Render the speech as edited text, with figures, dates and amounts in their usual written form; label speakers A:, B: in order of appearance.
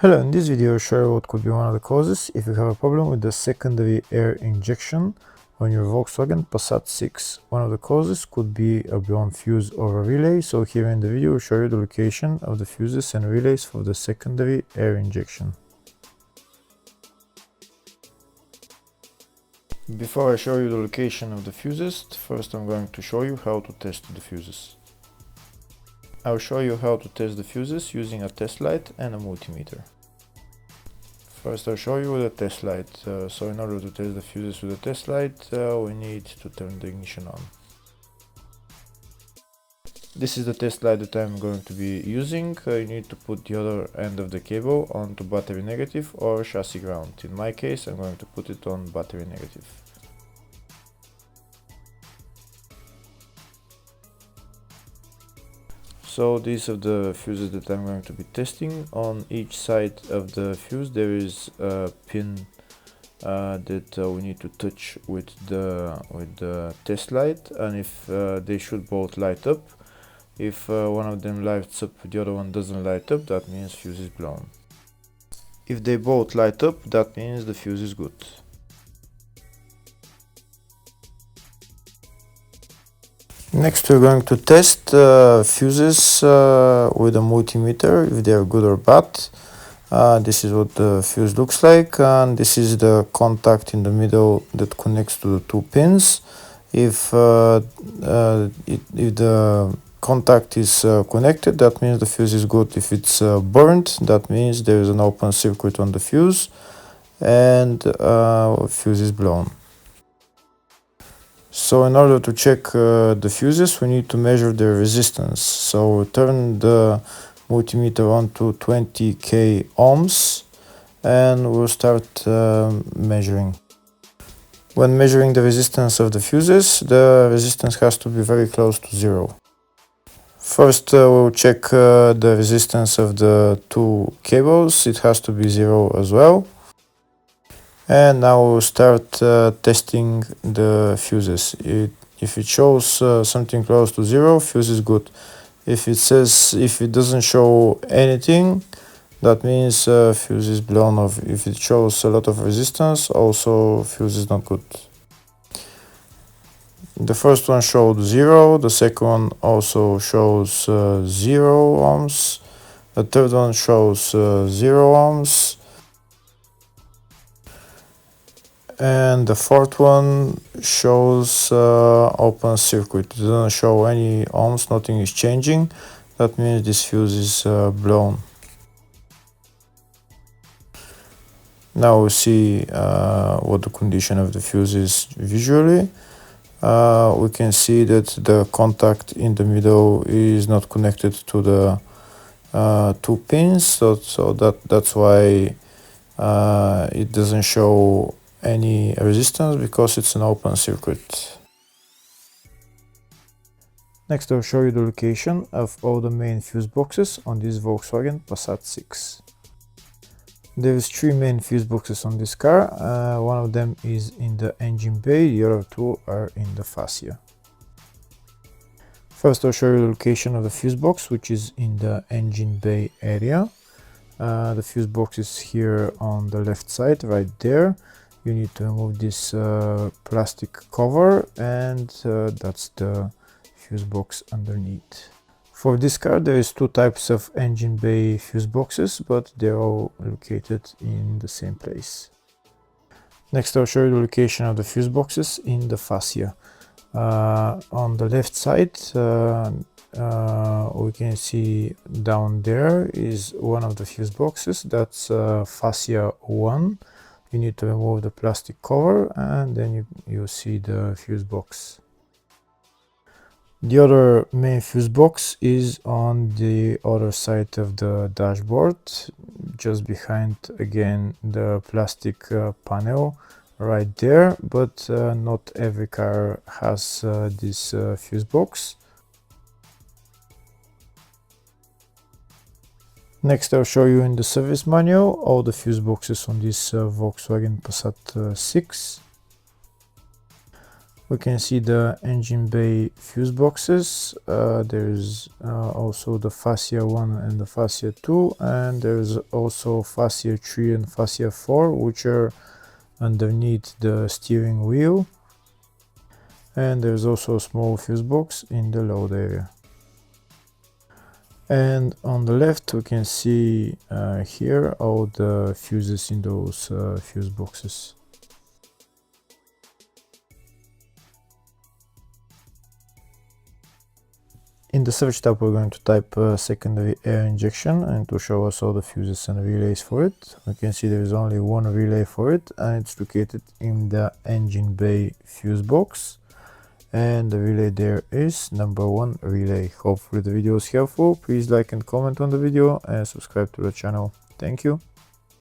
A: Hello, in this video I'll show you what could be one of the causes if you have a problem with the secondary air injection on your Volkswagen Passat 6. One of the causes could be a blown fuse or a relay, so here in the video I'll show you the location of the fuses and relays for the secondary air injection. Before I show you the location of the fuses, first I'm going to show you how to test the fuses. I'll show you how to test the fuses using a test light and a multimeter. First I'll show you with a test light. So in order to test the fuses with a test light, we need to turn the ignition on. This is the test light that I'm going to be using. You need to put the other end of the cable onto battery negative or chassis ground. In my case I'm going to put it on battery negative. So these are the fuses that I'm going to be testing. On each side of the fuse there is a pin that we need to touch with the test light, and if they should both light up. If one of them lights up, the other one doesn't light up, that means fuse is blown. If they both light up, that means the fuse is good. Next we're going to test fuses with a multimeter, if they are good or bad. This is what the fuse looks like, and this is the contact in the middle that connects to the two pins. If the contact is connected, that means the fuse is good. If it's burnt, that means there is an open circuit on the fuse and fuse is blown. So in order to check the fuses, we need to measure their resistance. So turn the multimeter on to 20k ohms and we'll start measuring. When measuring the resistance of the fuses, the resistance has to be very close to zero. First we'll check the resistance of the two cables. It has to be zero as well. And now we'll start testing the fuses. If it shows something close to zero, fuse is good. If it doesn't show anything, that means fuse is blown off. If it shows a lot of resistance, also fuse is not good. The first one showed 0, the second one also shows 0 ohms, the third one shows 0 ohms, and the fourth one shows open circuit. It doesn't show any ohms, nothing is changing. That means this fuse is blown. Now we'll see what the condition of the fuse is visually. We can see that the contact in the middle is not connected to the two pins, so that's why it doesn't show any resistance, because it's an open circuit. Next I'll show you the location of all the main fuse boxes on this Volkswagen Passat 6. There is 3 main fuse boxes on this car. One of them is in the engine bay, the other 2 are in the fascia. First I'll show you the location of the fuse box, which is in the engine bay area. The fuse box is here on the left side, right there. You need to remove this plastic cover, and that's the fuse box underneath. For this car there is 2 types of engine bay fuse boxes, but they're all located in the same place. Next I'll show you the location of the fuse boxes in the fascia. On the left side we can see down there is one of the fuse boxes, that's fascia 1. You need to remove the plastic cover and then you see the fuse box. The other main fuse box is on the other side of the dashboard, just behind again the plastic panel right there, but not every car has this fuse box. Next I'll show you in the service manual all the fuse boxes on this Volkswagen Passat 6. We can see the engine bay fuse boxes. There's also the fascia 1 and the fascia 2, and there's also fascia 3 and fascia 4, which are underneath the steering wheel. And there's also a small fuse box in the load area. And on the left we can see here all the fuses in those fuse boxes. In the search tab, we're going to type secondary air injection, and to show us all the fuses and relays for it. We can see there is only one relay for it, and it's located in the engine bay fuse box. And the relay there is number 1 relay. Hopefully the video is helpful. Please like and comment on the video and subscribe to the channel. Thank you.